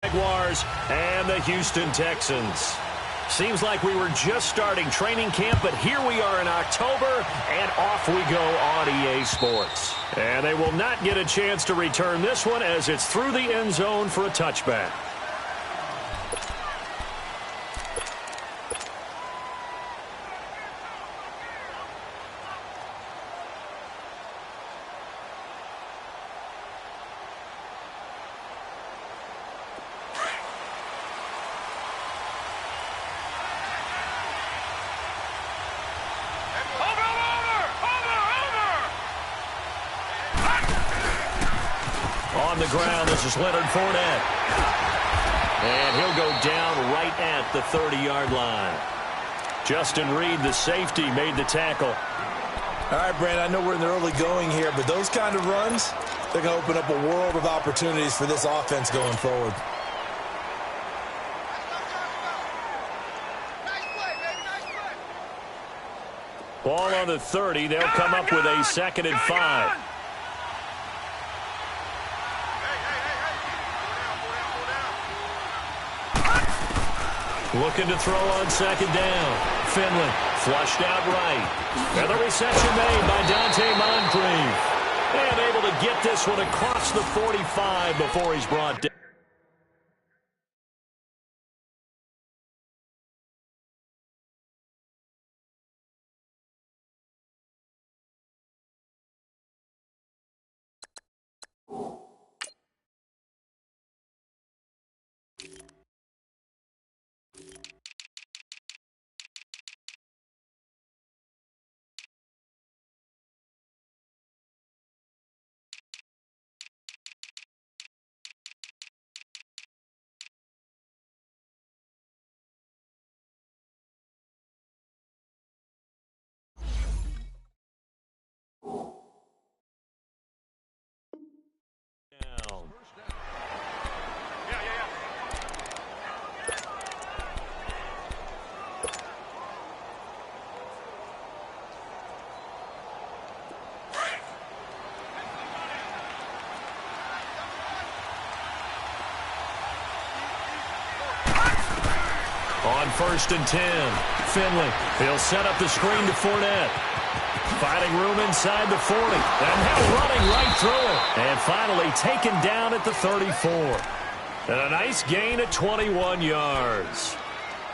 Jaguars and the Houston Texans. Seems like we were just starting training camp, but here we are in October, and off we go on EA Sports. And they will not get a chance to return this one as it's through the end zone for a touchback. On the ground, this is Leonard Fournette. And he'll go down right at the 30-yard line. Justin Reed, the safety, made the tackle. All right, Brandon, I know we're in the early going here, but those kind of runs, they're going to open up a world of opportunities for this offense going forward. Ball on the 30. They'll come up with a 2nd and 5. Looking to throw on 2nd down. Finley flushed out right. And the reception made by Dante Moncrief. And able to get this one across the 45 before he's brought down. On 1st and 10, Finley. He'll set up the screen to Fournette. Finding room inside the 40. And now running right through it. And finally taken down at the 34. And a nice gain at 21 yards.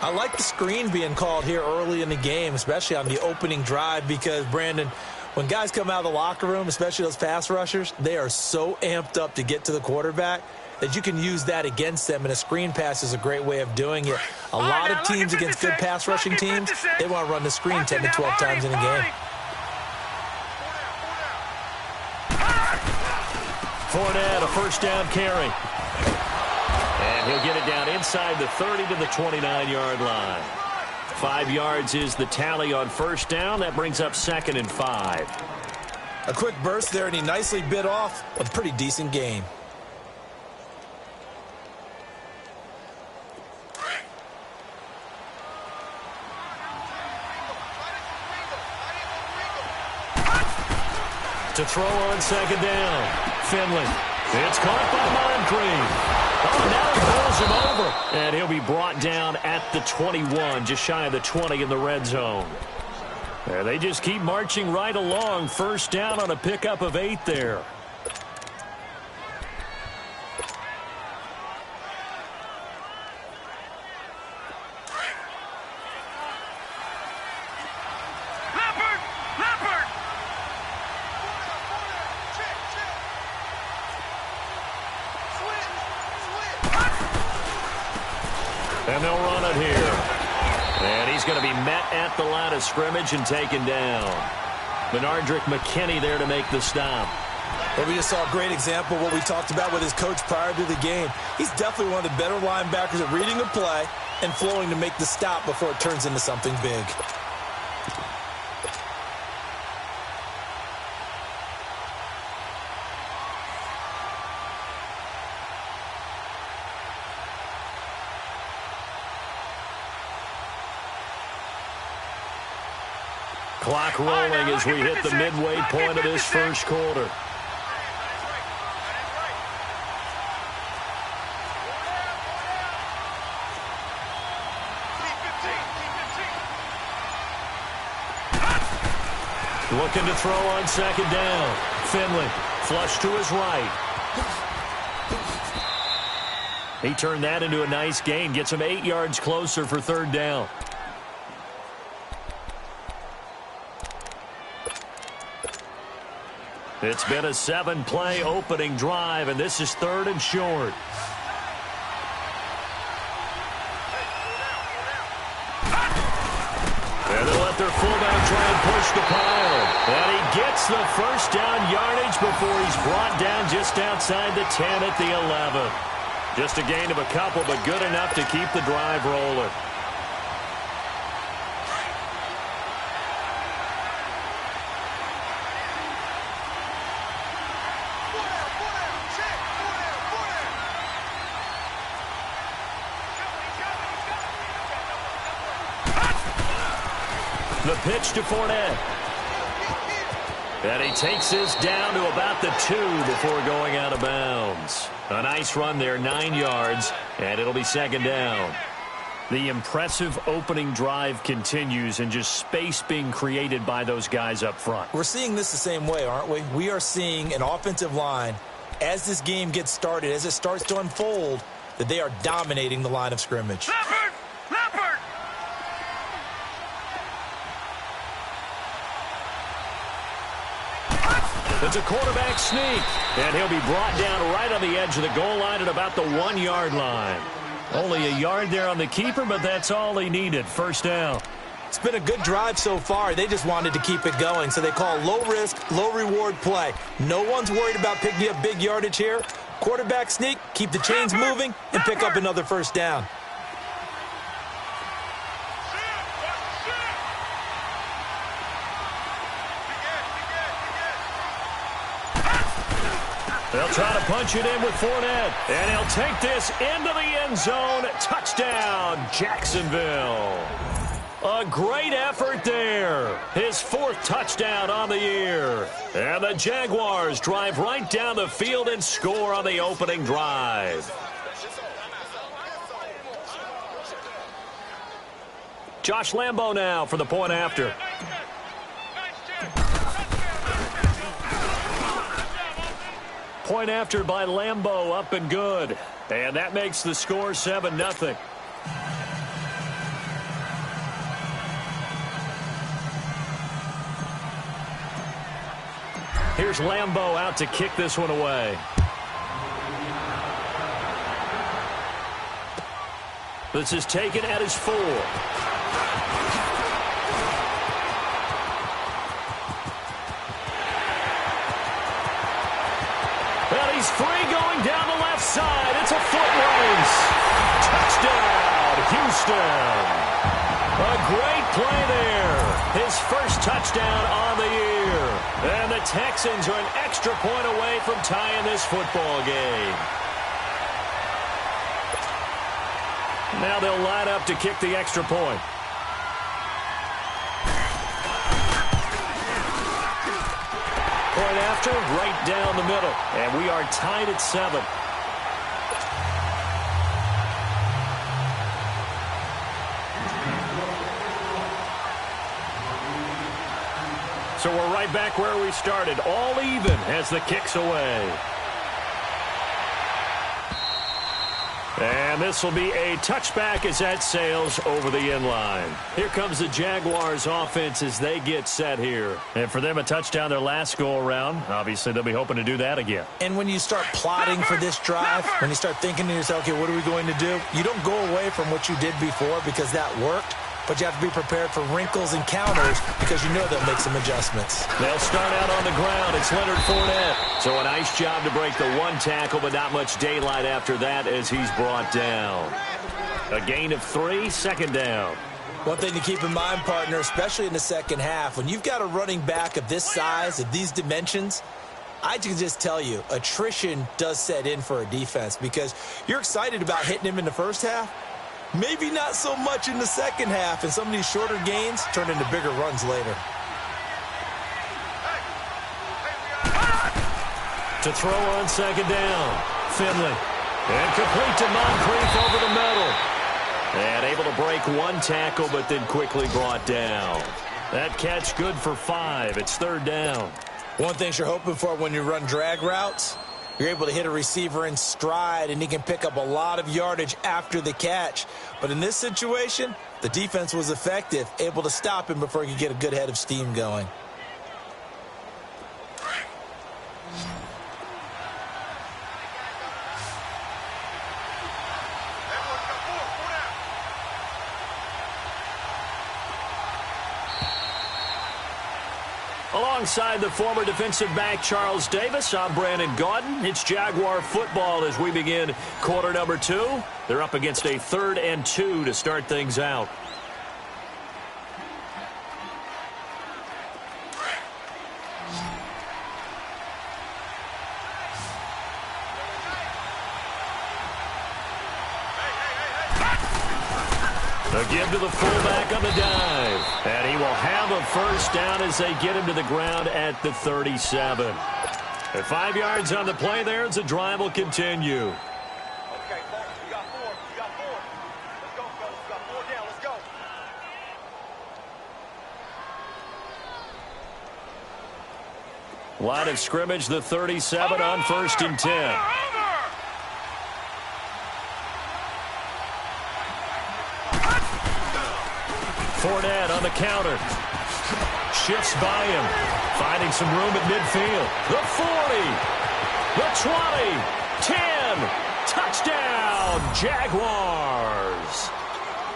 I like the screen being called here early in the game, especially on the opening drive, because, Brandon, when guys come out of the locker room, especially those pass rushers, they are so amped up to get to the quarterback that you can use that against them, and a screen pass is a great way of doing it. A lot of teams against good pass rushing teams, they want to run the screen 10 to 12 times in a game. Fournette, a 1st down carry. And he'll get it down inside the 30 to the 29-yard line. 5 yards is the tally on 1st down. That brings up 2nd and 5. A quick burst there, and he nicely bit off a pretty decent gain. To throw on 2nd down. Finley. It's caught by Moncrief. Oh, now he pulls him over. And he'll be brought down at the 21, just shy of the 20 in the red zone. And they just keep marching right along. 1st down on a pickup of 8 there. And they'll run it here. And he's going to be met at the line of scrimmage and taken down. Benardrick McKinney there to make the stop. Well, we just saw a great example of what we talked about with his coach prior to the game. He's definitely one of the better linebackers at reading a play and flowing to make the stop before it turns into something big. Clock rolling as we hit the midway point of this 1st quarter. Looking to throw on second down. Finley, flush to his right. He turned that into a nice gain. Gets him 8 yards closer for third down. It's been a 7-play opening drive, and this is third and short. And they'll let their fullback try and push the pile. And he gets the first down yardage before he's brought down just outside the 10 at the 11. Just a gain of a couple, but good enough to keep the drive rolling. The pitch to Fournette. And he takes this down to about the 2 before going out of bounds. A nice run there, 9 yards, and it'll be second down. The impressive opening drive continues, and just space being created by those guys up front. We're seeing this the same way, aren't we? We are seeing an offensive line, as this game gets started, as it starts to unfold, that they are dominating the line of scrimmage. It's a quarterback sneak, and he'll be brought down right on the edge of the goal line at about the 1-yard line. Only a yard there on the keeper, but that's all he needed. First down. It's been a good drive so far. They just wanted to keep it going, so they call low-risk, low-reward play. No one's worried about picking up big yardage here. Quarterback sneak, keep the chains moving, and pick up another first down. They'll try to punch it in with Fournette, and he'll take this into the end zone. Touchdown, Jacksonville. A great effort there. His 4th touchdown on the year. And the Jaguars drive right down the field and score on the opening drive. Josh Lambo now for the point after. Point after by Lambo, up and good. And that makes the score 7-0. Here's Lambo out to kick this one away. This is taken at his 4. Well, he's free going down the left side. It's a foot race. Touchdown, Houston. A great play there. His first touchdown on the year. And the Texans are an extra point away from tying this football game. Now they'll line up to kick the extra point. Point after, right down the middle. And we are tied at 7. So we're right back where we started. All even as the kick's away. And this will be a touchback as that sails over the end line. Here comes the Jaguars offense as they get set here. And for them, a touchdown their last go-around. Obviously, they'll be hoping to do that again. And when you start plotting for this drive, when you start thinking to yourself, okay, what are we going to do? You don't go away from what you did before because that worked. But you have to be prepared for wrinkles and counters because you know they'll make some adjustments. They'll start out on the ground. It's Leonard Fournette. So a nice job to break the 1 tackle, but not much daylight after that as he's brought down. A gain of 3, second down. One thing to keep in mind, partner, especially in the second half, when you've got a running back of this size, of these dimensions, I can just tell you, attrition does set in for a defense because you're excited about hitting him in the first half. Maybe not so much in the second half, and some of these shorter gains turn into bigger runs later. To throw on second down, Finley. And complete to Moncrief over the middle. And able to break 1 tackle, but then quickly brought down. That catch good for 5. It's 3rd down. One thing you're hoping for when you run drag routes, you're able to hit a receiver in stride, and he can pick up a lot of yardage after the catch. But in this situation, the defense was effective, able to stop him before he could get a good head of steam going. Alongside the former defensive back Charles Davis, I'm Brandon Gaudin. It's Jaguar football as we begin quarter number 2. They're up against a 3rd and 2 to start things out. A give to the fullback on the dive. And he will have a first down as they get him to the ground at the 37. At 5 yards on the play there as the drive will continue. Okay, folks, we got 4. We got 4. Let's go, fellas. We got 4 down. Let's go. Line of scrimmage, the 37 on 1st and 10. Fournette on the counter. Shifts by him. Finding some room at midfield. The 40. The 20. 10. Touchdown, Jaguars.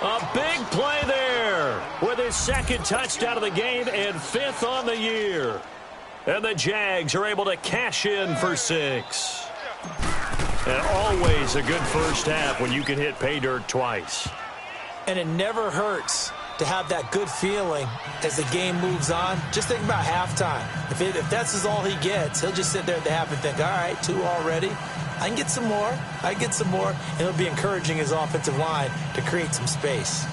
A big play there with his 2nd touchdown of the game and 5th on the year. And the Jags are able to cash in for 6. And always a good first half when you can hit pay dirt twice. And it never hurts to have that good feeling as the game moves on. Just think about halftime. If that's all he gets, he'll just sit there at the half and think, all right, 2 already. I can get some more. I can get some more. And he'll be encouraging his offensive line to create some space.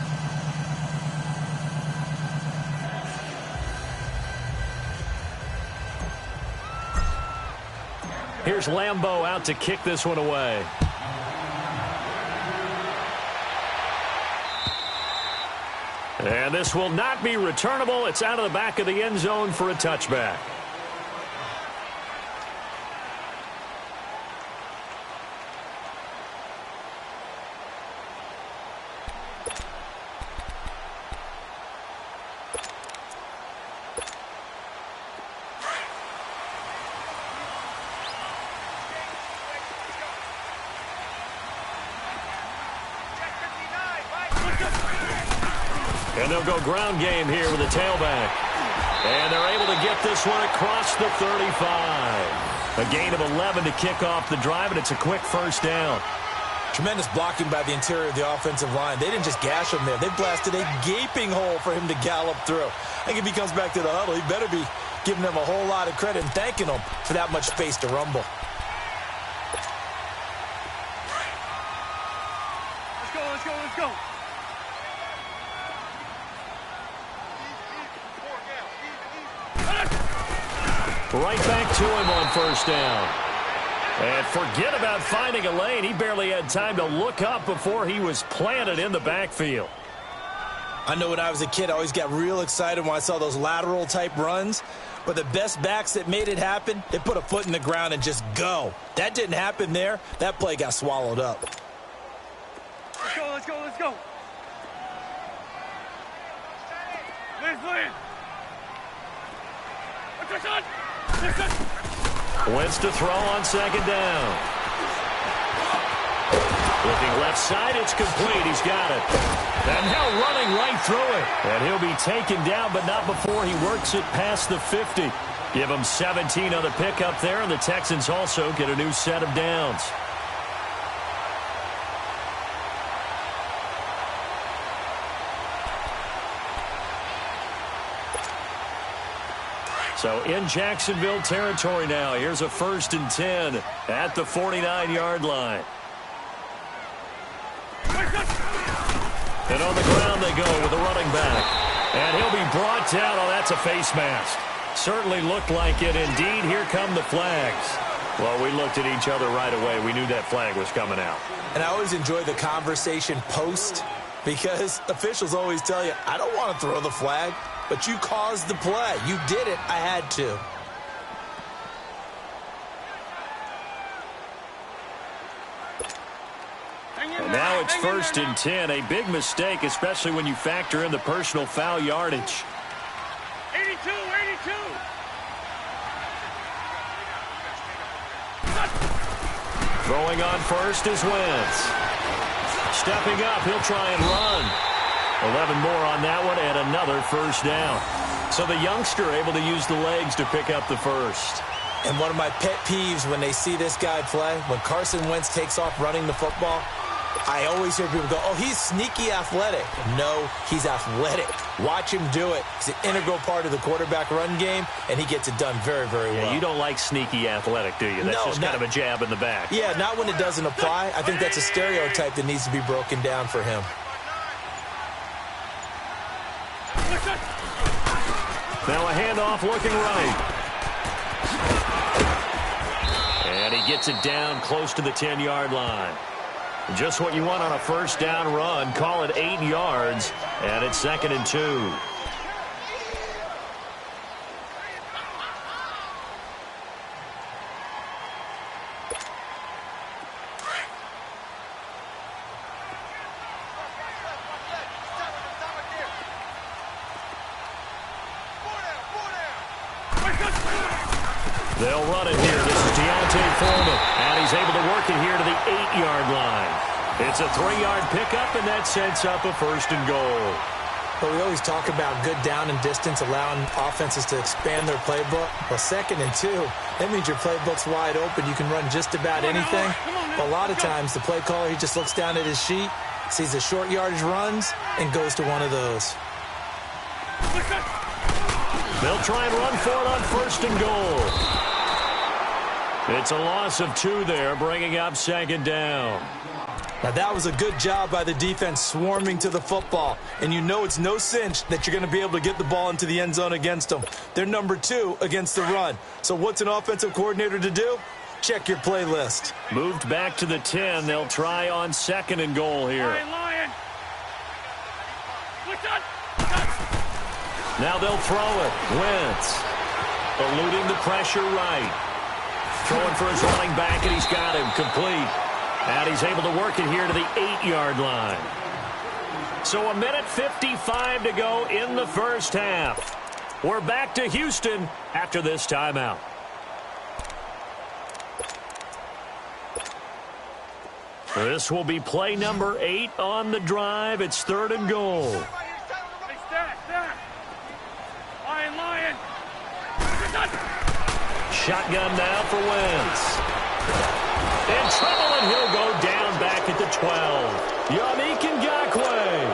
Here's Lambeau out to kick this one away. And this will not be returnable. It's out of the back of the end zone for a touchback. And they'll go ground game here with a tailback. And they're able to get this one across the 35. A gain of 11 to kick off the drive, and it's a quick first down. Tremendous blocking by the interior of the offensive line. They didn't just gash him there. They blasted a gaping hole for him to gallop through. I think if he comes back to the huddle, he better be giving them a whole lot of credit and thanking them for that much space to rumble. Let's go, let's go, let's go. Right back to him on first down. And forget about finding a lane. He barely had time to look up before he was planted in the backfield. I know when I was a kid, I always got real excited when I saw those lateral-type runs. But the best backs that made it happen, they put a foot in the ground and just go. That didn't happen there. That play got swallowed up. Let's go, let's go, let's go. Liz. Wentz to throw on second down. Looking left side, it's complete. He's got it. And now running right through it. And he'll be taken down, but not before he works it past the 50. Give him 17 on the pickup there, and the Texans also get a new set of downs. So in Jacksonville territory now. Here's a 1st and 10 at the 49-yard line. And on the ground they go with the running back. And he'll be brought down. Oh, that's a face mask. Certainly looked like it. Indeed, here come the flags. Well, we looked at each other right away. We knew that flag was coming out. And I always enjoy the conversation post because officials always tell you, I don't want to throw the flag. but you caused the play. You did it. I had to. And now it's 1st and 10. A big mistake, especially when you factor in the personal foul yardage. 82, 82. Throwing on first is Wentz. Stepping up, he'll try and run. 11 more on that one and another first down. So the youngster able to use the legs to pick up the first. And one of my pet peeves when they see this guy play, when Carson Wentz takes off running the football, I always hear people go, oh, he's sneaky athletic. No, he's athletic. Watch him do it. He's an integral part of the quarterback run game, and he gets it done very, very well. Yeah, you don't like sneaky athletic, do you? That's just kind of a jab in the back. Yeah, not when it doesn't apply. I think that's a stereotype that needs to be broken down for him. Now a handoff looking right. And he gets it down close to the 10-yard line. Just what you want on a first down run. Call it 8 yards, and it's 2nd and 2. They'll run it here. This is Deontay Foreman, and he's able to work it here to the 8-yard line. It's a 3-yard pickup, and that sets up a 1st and goal. But we always talk about good down and distance, allowing offenses to expand their playbook. Well, 2nd and 2, that means your playbook's wide open. You can run just about anything. But a lot of times, the play caller, he just looks down at his sheet, sees the short yardage runs, and goes to one of those. They'll try and run for it on 1st and goal. It's a loss of 2 there, bringing up 2nd down. Now, that was a good job by the defense swarming to the football. And you know it's no cinch that you're going to be able to get the ball into the end zone against them. They're number 2 against the run. So what's an offensive coordinator to do? Check your playlist. Moved back to the 10. They'll try on 2nd and goal here. Lion. Now they'll throw it. Wentz eluding the pressure right. Throwing for his running back, and he's got him complete. And he's able to work it here to the 8-yard line. So 1:55 to go in the first half. We're back to Houston after this timeout. This will be play number 8 on the drive. It's 3rd and goal. Hey, Stat. Lion. Shotgun now for Wentz. In trouble, and he'll go down back at the 12. Yannick Ngakoue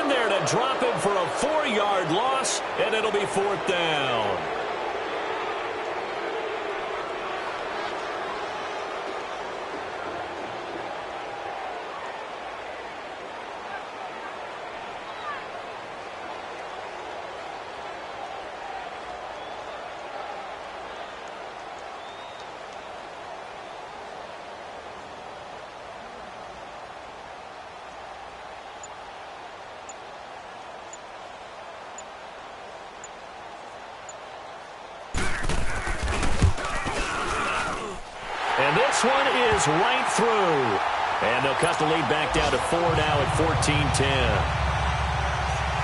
in there to drop him for a 4-yard loss, and it'll be 4th down. And this one is right through. And they'll cut the lead back down to 4 now at 14-10.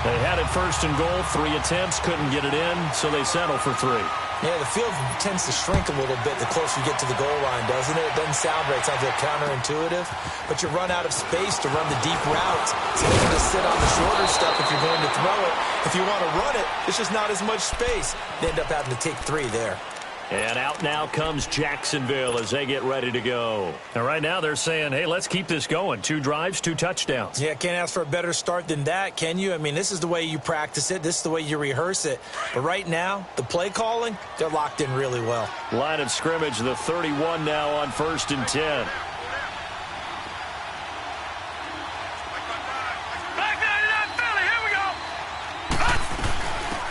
They had it 1st and goal, 3 attempts, couldn't get it in, so they settle for 3. Yeah, the field tends to shrink a little bit the closer you get to the goal line, doesn't it? It doesn't sound right. It sounds like counterintuitive. But you run out of space to run the deep routes. So you can just sit on the shorter stuff if you're going to throw it. If you want to run it, there's just not as much space. They end up having to take 3 there. And out now comes Jacksonville as they get ready to go. And right now they're saying, hey, let's keep this going. 2 drives, 2 touchdowns. Yeah, can't ask for a better start than that, can you? I mean, this is the way you practice it. This is the way you rehearse it. But right now, the play calling, they're locked in really well. Line of scrimmage, the 31 now on 1st and 10.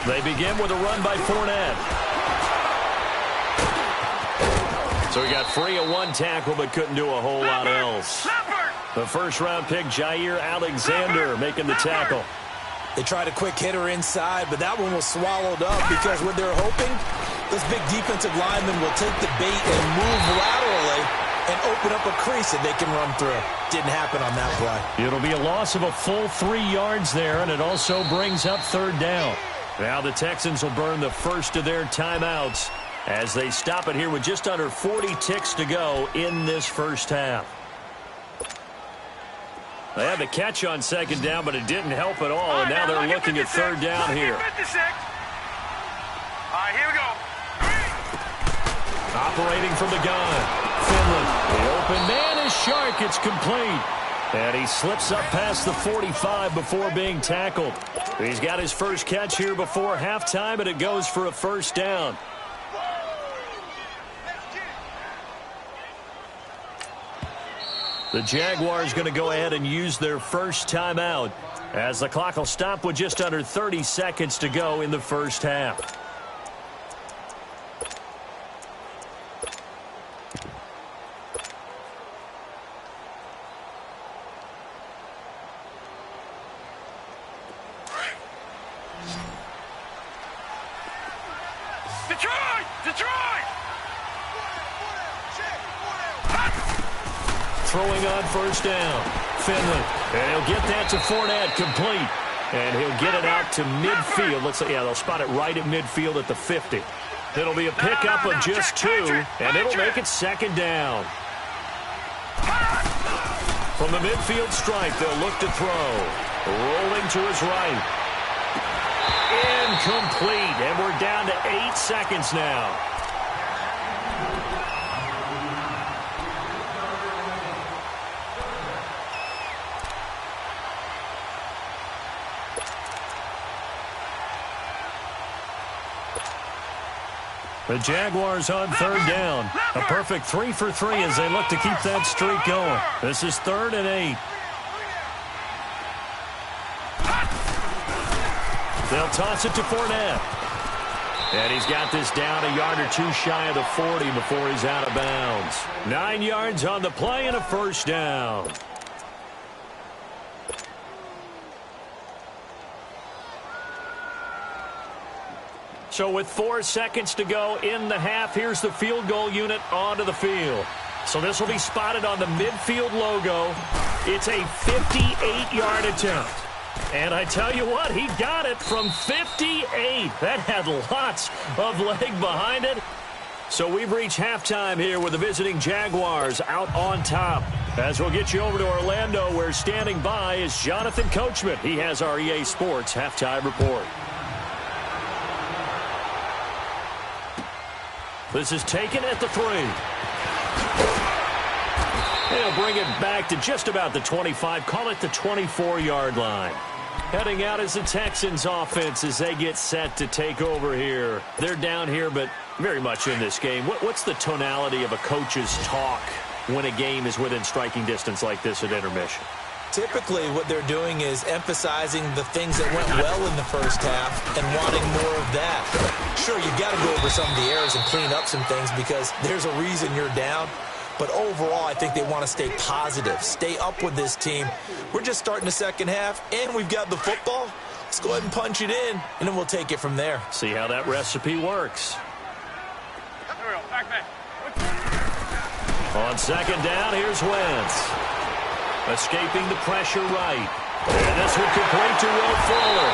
They begin with a run by Fournette. So he got free of 1 tackle, but couldn't do a whole lot else. The 1st-round pick, Jair Alexander, making the tackle. They tried a quick hitter inside, but that one was swallowed up because what they're hoping, those big defensive linemen will take the bait and move laterally and open up a crease that they can run through. Didn't happen on that play. It'll be a loss of a full 3 yards there, and it also brings up third down. Now the Texans will burn the first of their timeouts as they stop it here with just under 40 ticks to go in this first half. They had the catch on second down, but it didn't help at all, and now they're looking at third down here. All right, here we go. Operating from the gun. Finley. The open man is Shark. It's complete. And he slips up past the 45 before being tackled. He's got his first catch here before halftime, and it goes for a first down. The Jaguars going to go ahead and use their first timeout as the clock will stop with just under 30 seconds to go in the first half. Throwing on first down. Finley. And he'll get that to Fournette, complete. And he'll get it out to midfield. Looks like, yeah, they'll spot it right at midfield at the 50. It'll be a pickup of just 2, and it'll make it second down. From the midfield stripe, they'll look to throw. Rolling to his right. Incomplete, and we're down to 8 seconds now. The Jaguars on third down. A perfect 3 for 3 as they look to keep that streak going. This is 3rd and 8. They'll toss it to Fournette. And he's got this down a yard or 2 shy of the 40 before he's out of bounds. 9 yards on the play and a first down. So with 4 seconds to go in the half, here's the field goal unit onto the field. So this will be spotted on the midfield logo. It's a 58-yard attempt. And I tell you what, he got it from 58. That had lots of leg behind it. So we've reached halftime here with the visiting Jaguars out on top. As we'll get you over to Orlando, where standing by is Jonathan Coachman. He has our EA Sports halftime report. This is taken at the 3. They'll bring it back to just about the 25. Call it the 24-yard line. Heading out as the Texans offense as they get set to take over here. They're down here, but very much in this game. What's the tonality of a coach's talk when a game is within striking distance like this at intermission? Typically, what they're doing is emphasizing the things that went well in the first half and wanting more of that. Sure, you've got to go over some of the errors and clean up some things because there's a reason you're down. But overall, I think they want to stay positive, stay up with this team. We're just starting the second half, and we've got the football. Let's go ahead and punch it in, and then we'll take it from there. See how that recipe works. On second down, here's Wentz. Escaping the pressure right. And this one complete to Will Fuller.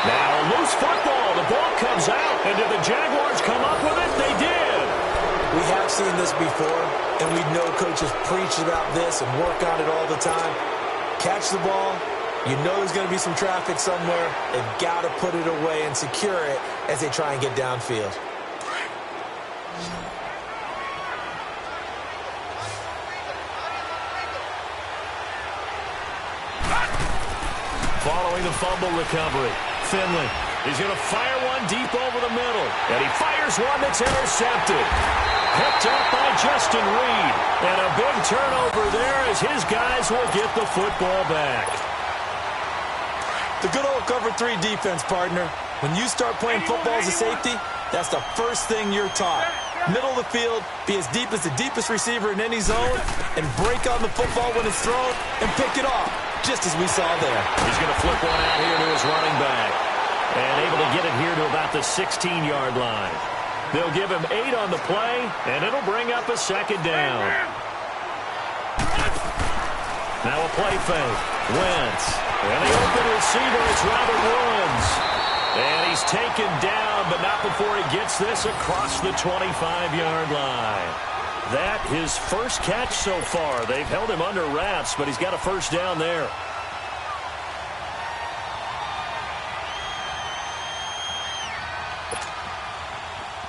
Now a loose football. The ball comes out. And did the Jaguars come up with it? They did. We have seen this before, and we know coaches preach about this and work on it all the time. Catch the ball. You know there's going to be some traffic somewhere. They've got to put it away and secure it as they try and get downfield. Following the fumble recovery, Finley, he's going to fire one deep over the middle. And he fires one that's intercepted. Picked up by Justin Reed. And a big turnover there as his guys will get the football back. The good old cover 3 defense, partner. When you start playing football as a safety, that's the first thing you're taught. Middle of the field, be as deep as the deepest receiver in any zone, and break on the football when it's thrown and pick it off. just as we saw there. He's going to flip one out here to his running back. And able to get it here to about the 16-yard line. They'll give him 8 on the play, and it'll bring up a second down. Now a play fake. Wentz. And the open receiver is Robert Woods. And he's taken down, but not before he gets this across the 25-yard line. That his first catch so far. They've held him under wraps, but he's got a first down there.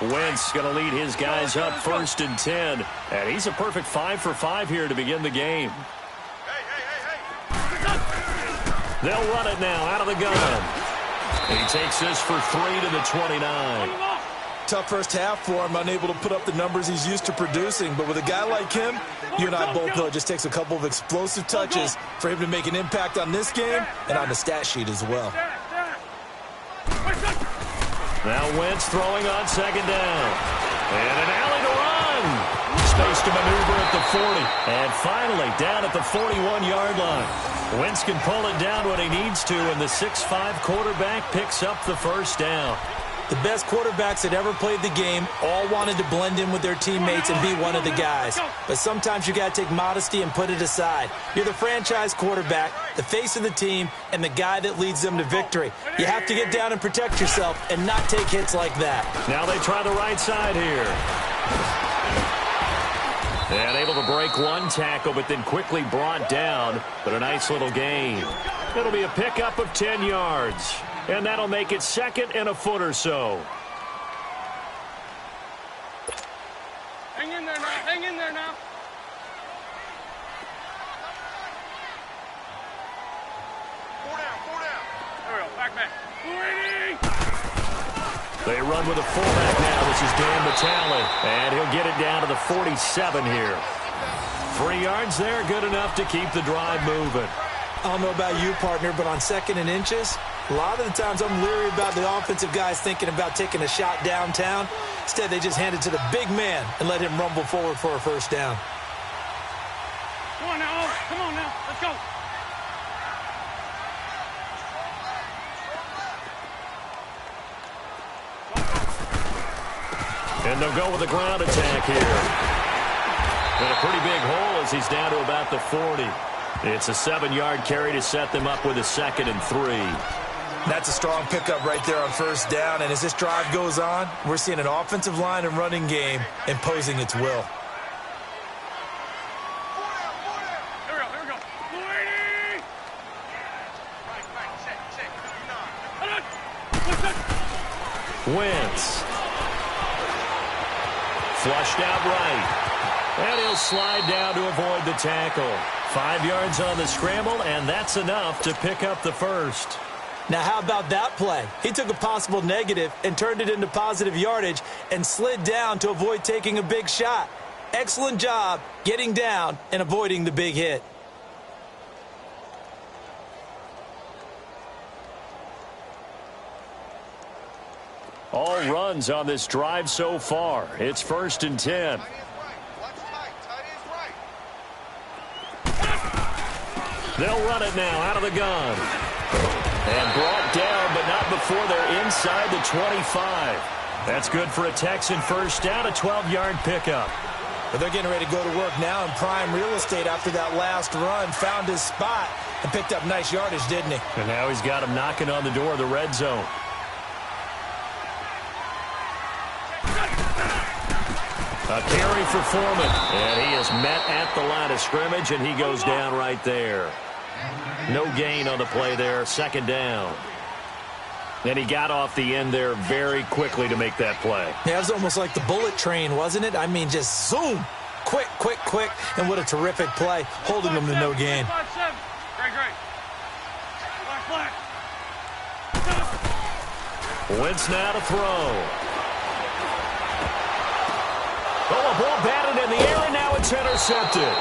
Wentz going to lead his guys up 1st and 10. And he's a perfect 5 for 5 here to begin the game. They'll run it now out of the gun. He takes this for 3 to the 29. Tough first half for him, unable to put up the numbers he's used to producing. But with a guy like him, you and I both know it just takes a couple of explosive touches for him to make an impact on this game and on the stat sheet as well. Now Wentz throwing on 2nd down. And an alley to run. Space to maneuver at the 40. And finally down at the 41-yard line. Wentz can pull it down when he needs to, and the 6'5 quarterback picks up the first down. The best quarterbacks that ever played the game all wanted to blend in with their teammates and be one of the guys. But sometimes you got to take modesty and put it aside. You're the franchise quarterback, the face of the team, and the guy that leads them to victory. You have to get down and protect yourself and not take hits like that. Now they try the right side here. And able to break one tackle, but then quickly brought down. But a nice little gain. It'll be a pickup of 10 yards. And that'll make it 2nd and a foot or so. Hang in there now. Hang in there now. Four down. There we go. Back. Waiting. They run with a fullback now. This is Dan Batali. And he'll get it down to the 47 here. 3 yards there, good enough to keep the drive moving. I don't know about you, partner, but on 2nd and inches, a lot of the times I'm leery about the offensive guys thinking about taking a shot downtown. Instead, they just hand it to the big man and let him rumble forward for a first down. Come on now. Come on now. Let's go. And they'll go with a ground attack here. And a pretty big hole as he's down to about the 40. It's a 7-yard carry to set them up with a 2nd and 3. That's a strong pickup right there on first down. And as this drive goes on, we're seeing an offensive line and running game imposing its will. Here we go. Waiting. Right. Wentz. Flushed out right. And he'll slide down to avoid the tackle. 5 yards on the scramble, and that's enough to pick up the first. Now, how about that play? He took a possible negative and turned it into positive yardage and slid down to avoid taking a big shot. Excellent job getting down and avoiding the big hit. All runs on this drive so far. It's 1st and 10. They'll run it now out of the gun. And brought down, but not before they're inside the 25. That's good for a Texan first down, a 12-yard pickup. But they're getting ready to go to work now in prime real estate after that last run. Found his spot and picked up nice yardage, didn't he? And now he's got him knocking on the door of the red zone. A carry for Foreman. And he is met at the line of scrimmage, and he goes down right there. No gain on the play there, 2nd down. And he got off the end there very quickly to make that play. Yeah, it was almost like the bullet train, wasn't it? I mean, just zoom. Quick. And what a terrific play, holding them to no gain. Great. Black. Wentz now to throw. Oh, a ball batted in the air, and now it's intercepted.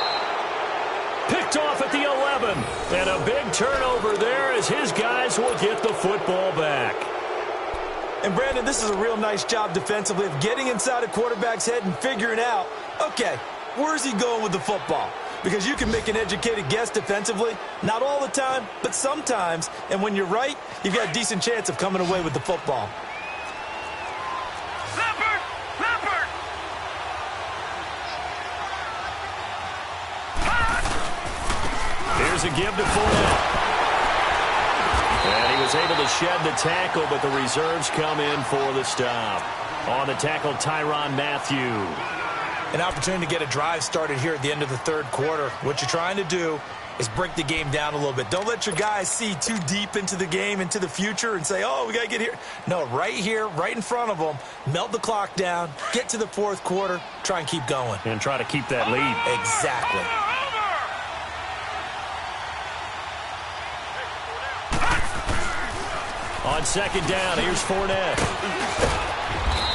Picked off at the 11. And a big turnover there as his guys will get the football back. And, Brandon, this is a real nice job defensively of getting inside a quarterback's head and figuring out, okay, where's he going with the football? because you can make an educated guess defensively. Not all the time, but sometimes. And when you're right, you've got a decent chance of coming away with the football. Leopard! Leopard! Here's a give to Fournette. And he was able to shed the tackle, but the reserves come in for the stop. On the tackle, Tyrann Mathieu. An opportunity to get a drive started here at the end of the third quarter. What you're trying to do is break the game down a little bit. Don't let your guys see too deep into the game, into the future, and say, oh, we got to get here. No, right here, right in front of them, melt the clock down, get to the fourth quarter, try and keep going. And try to keep that lead. Exactly. On second down, here's Fournette.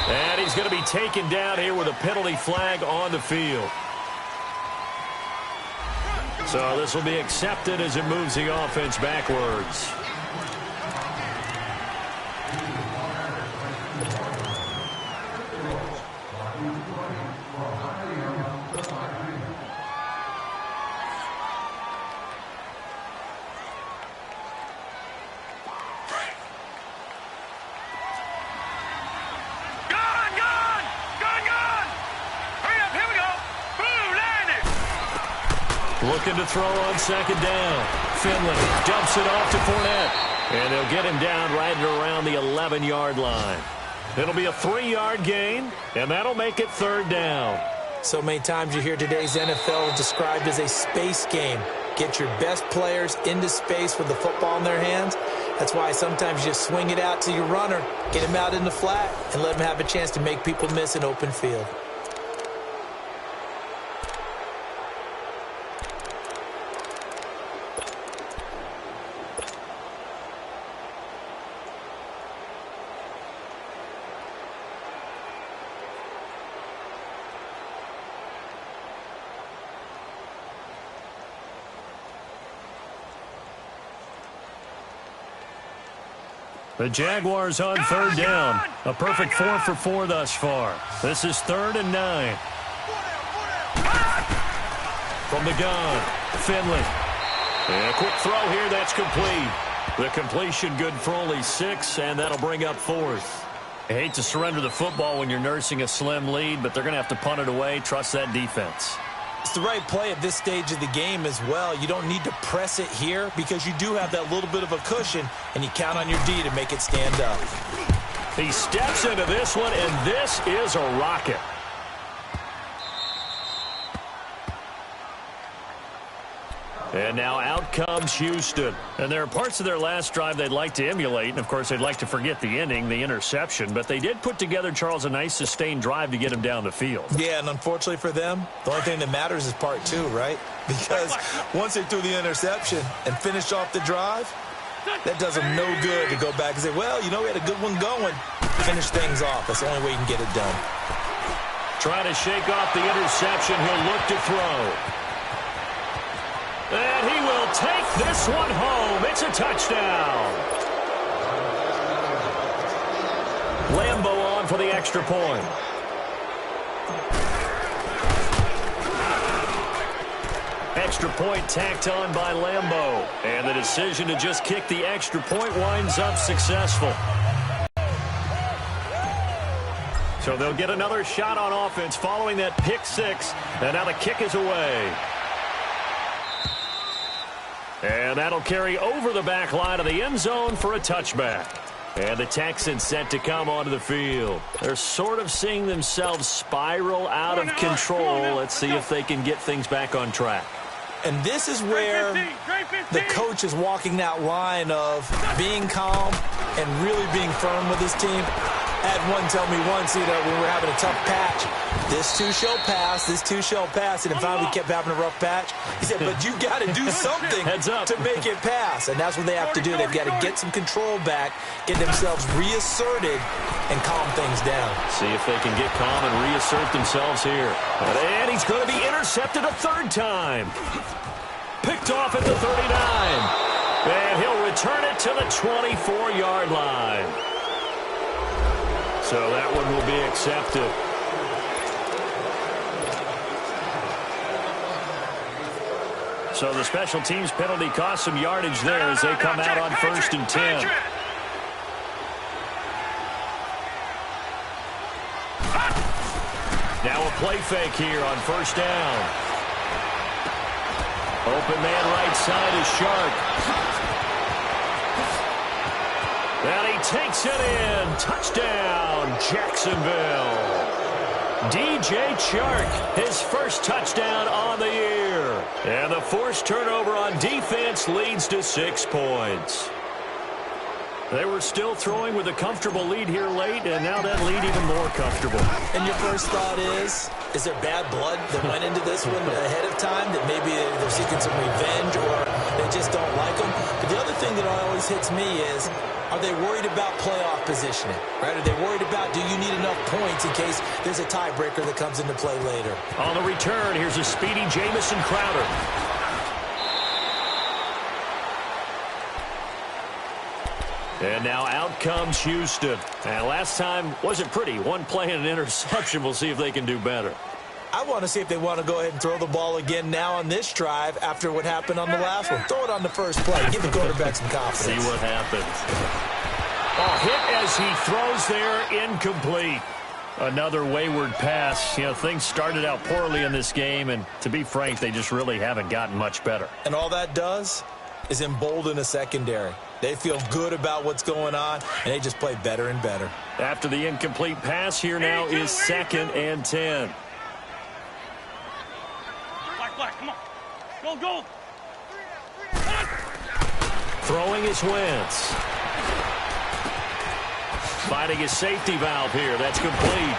And he's going to be taken down here with a penalty flag on the field. So this will be accepted as it moves the offense backwards. Looking to throw on second down. Finley dumps it off to Fournette. And they'll get him down right at around the 11-yard line. It'll be a 3-yard gain, and that'll make it third down. So many times you hear today's NFL described as a space game. Get your best players into space with the football in their hands. That's why sometimes you just swing it out to your runner, get him out in the flat, and let him have a chance to make people miss an open field. The Jaguars on third down. A perfect 4 for 4 thus far. This is 3rd and 9. From the gun, Finley. And a quick throw here, that's complete. The completion good for only 6, and that'll bring up 4th. I hate to surrender the football when you're nursing a slim lead, but they're going to have to punt it away. Trust that defense. It's the right play at this stage of the game as well. You don't need to press it here because you do have that little bit of a cushion, and you count on your D to make it stand up. He steps into this one, and this is a rocket. And now out comes Houston. And there are parts of their last drive they'd like to emulate. And, of course, they'd like to forget the ending, the interception. But they did put together, Charles, a nice sustained drive to get him down the field. Yeah, and unfortunately for them, the only thing that matters is part 2, right? Because once they threw the interception and finished off the drive, that does them no good to go back and say, well, you know, we had a good one going. Finish things off. That's the only way you can get it done. Trying to shake off the interception. He'll look to throw. And he will take this one home. It's a touchdown. Lambo on for the extra point. Extra point tacked on by Lambo. And the decision to just kick the extra point winds up successful. So they'll get another shot on offense following that pick 6. And now the kick is away. And that'll carry over the back line of the end zone for a touchback. And the Texans set to come onto the field. They're sort of seeing themselves spiral out of control. Let's see if they can get things back on track. And this is where the coach is walking that line of being calm and really being firm with his team. I had one tell me once, you know, when we were having a tough patch, this too shall pass, this too shall pass, and finally we kept having a rough patch. He said, but you got to do something to make it pass, and that's what they have to do. They've got to get some control back, get themselves reasserted, and calm things down. See if they can get calm and reassert themselves here. And he's going to be intercepted a 3rd time. Picked off at the 39. And he'll return it to the 24-yard line. So that one will be accepted. So the special teams penalty cost some yardage there as they come out on 1st and 10. Now a play fake here on 1st down. Open man right side is Shark. And he takes it in. Touchdown, Jacksonville. DJ Chark, his first touchdown on the year. And the forced turnover on defense leads to 6 points. They were still throwing with a comfortable lead here late, and now that lead even more comfortable. And your first thought is there bad blood that went into this one ahead of time, that maybe they're seeking some revenge or they just don't like them? But the other thing that always hits me is, are they worried about playoff positioning? Right? Are they worried about, do you need enough points in case there's a tiebreaker that comes into play later? On the return, here's a speedy Jamison Crowder. And now out comes Houston. And last time wasn't pretty. One play and an interception. We'll see if they can do better. I want to see if they want to go ahead and throw the ball again now on this drive after what happened on the last one. Throw it on the first play. Give the quarterback some confidence. See what happens. Oh, hit as he throws there, incomplete. Another wayward pass. You know, things started out poorly in this game, and to be frank, they just really haven't gotten much better. And all that does is embolden a secondary. They feel good about what's going on, and they just play better and better. After the incomplete pass, here now is 2nd and 10. Black, come on. Go. Throwing is Wentz. Finding his safety valve here. That's complete.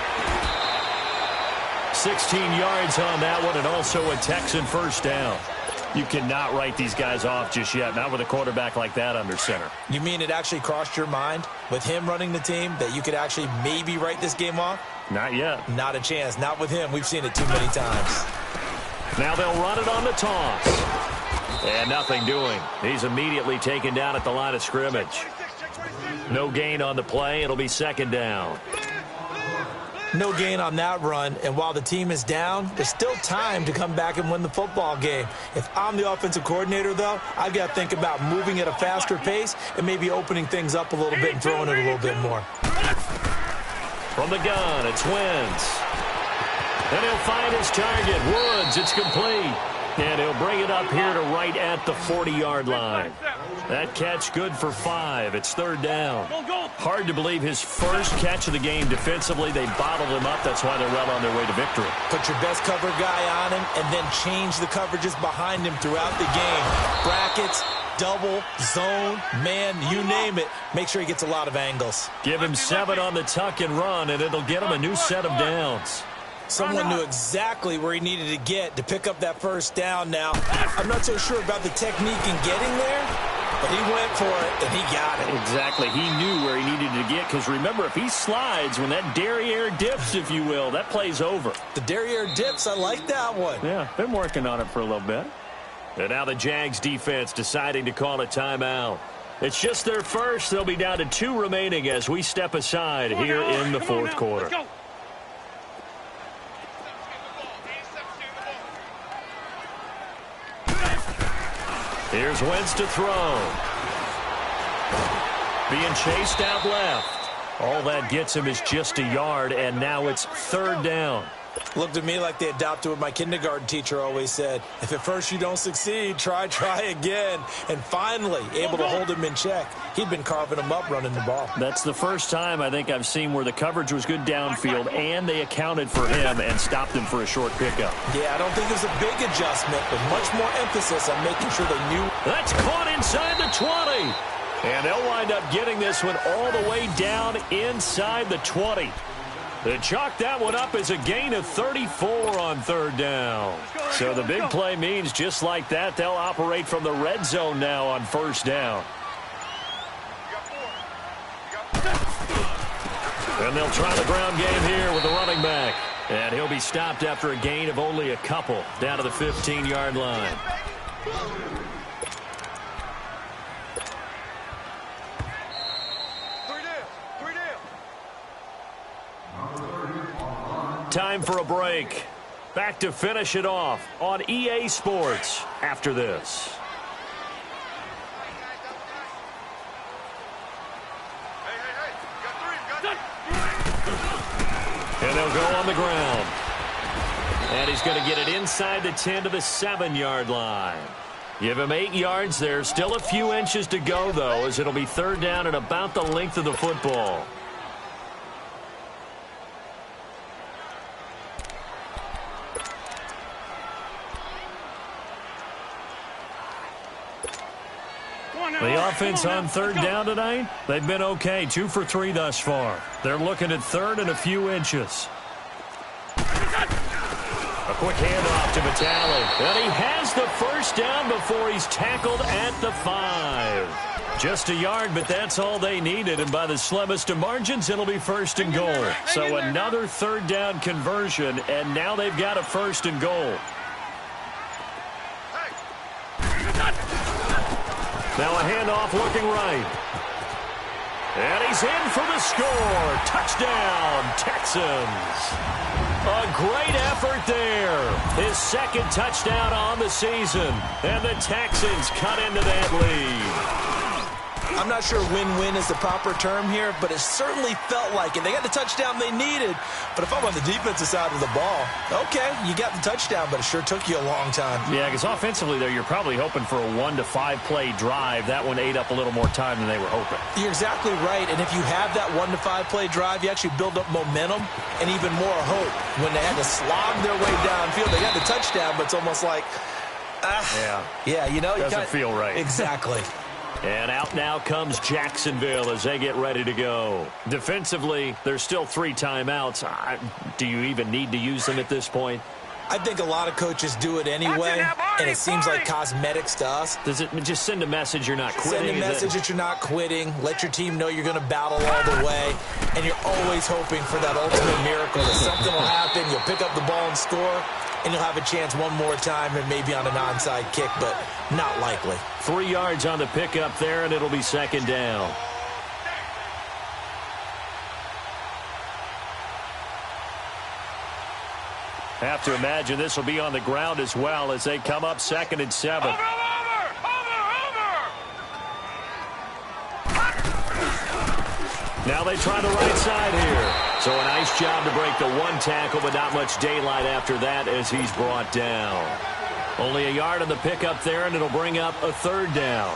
16 yards on that one, and also a Texan first down. You cannot write these guys off just yet, not with a quarterback like that under center. You mean it actually crossed your mind with him running the team that you could actually maybe write this game off? Not yet. Not a chance. Not with him. We've seen it too many times. Now they'll run it on the toss. And nothing doing. He's immediately taken down at the line of scrimmage. No gain on the play. It'll be 2nd down. No gain on that run, and while the team is down, there's still time to come back and win the football game. If I'm the offensive coordinator, though, I've got to think about moving at a faster pace and maybe opening things up a little bit and throwing it a little bit more. From the gun, it's Wentz. And he'll find his target. Woods, it's complete. And he'll bring it up here to right at the 40-yard line. That catch good for 5. It's 3rd down. Hard to believe his first catch of the game defensively. They bottled him up. That's why they're well on their way to victory. Put your best cover guy on him and then change the coverages behind him throughout the game. Brackets, double, zone, man, you name it. Make sure he gets a lot of angles. Give him 7 on the tuck and run, and it'll get him a new set of downs. Someone knew exactly where he needed to get to pick up that first down now. I'm not so sure about the technique in getting there, but he went for it, and he got it. Exactly. He knew where he needed to get, because remember, if he slides, when that derriere dips, if you will, that play's over. The derriere dips, I like that one. Yeah, been working on it for a little bit. And now the Jags defense deciding to call a timeout. It's just their first. They'll be down to 2 remaining as we step aside here in the 4th quarter. Here's Wentz to throw. Being chased out left. All that gets him is just a yard, and now it's 3rd down. Looked to me like they adopted what my kindergarten teacher always said. If at first you don't succeed, try again. And finally, able to hold him in check. He'd been carving him up running the ball. That's the first time I think I've seen where the coverage was good downfield, and they accounted for him and stopped him for a short pickup. Yeah, I don't think there's a big adjustment, but much more emphasis on making sure they knew. That's caught inside the 20. And they'll wind up getting this one all the way down inside the 20. They chalk that one up as a gain of 34 on 3rd down. So the big play means just like that, they'll operate from the red zone now on 1st down. And they'll try the ground game here with the running back. And he'll be stopped after a gain of only a couple down to the 15-yard line. Time for a break. Back to finish it off on EA Sports after this. And they'll go on the ground. And he's going to get it inside the 10 to the 7-yard line. Give him 8 yards there. Still a few inches to go, though, as it'll be third down and about the length of the football. The offense on third down tonight, they've been okay. 2 for 3 thus far. They're looking at third and a few inches. A quick handoff to Vitale. And he has the first down before he's tackled at the 5. Just a yard, but that's all they needed. And by the slimmest of margins, it'll be first and goal. So another third down conversion, and now they've got a first and goal. Now a handoff looking right. And he's in for the score. Touchdown, Texans. A great effort there. His second touchdown on the season. And the Texans cut into that lead. I'm not sure win-win is the proper term here, but it certainly felt like it. They got the touchdown they needed. But if I'm on the defensive side of the ball, okay, you got the touchdown, but it sure took you a long time. Yeah, because offensively there, you're probably hoping for a 1 to 5 play drive. That one ate up a little more time than they were hoping. You're exactly right. And if you have that 1 to 5 play drive, you actually build up momentum and even more hope. When they had to slog their way downfield, they got the touchdown, but it's almost like, yeah, you know, doesn't feel right. Exactly. And out now comes Jacksonville as they get ready to go. Defensively, there's still 3 timeouts. Do you even need to use them at this point? I think a lot of coaches do it anyway, and it seems like cosmetics to us. Does it just send a message you're not quitting? Send a message that you're not quitting. Let your team know you're going to battle all the way, and you're always hoping for that ultimate miracle that something will happen, you'll pick up the ball and score, and you'll have a chance one more time and maybe on an onside kick, but not likely. 3 yards on the pickup there, and it'll be second down. Have to imagine this will be on the ground as well as they come up 2nd and 7. Over! Now they try the right side here. So a nice job to break the 1 tackle, but not much daylight after that as he's brought down. Only a yard on the pickup there, and it'll bring up a third down.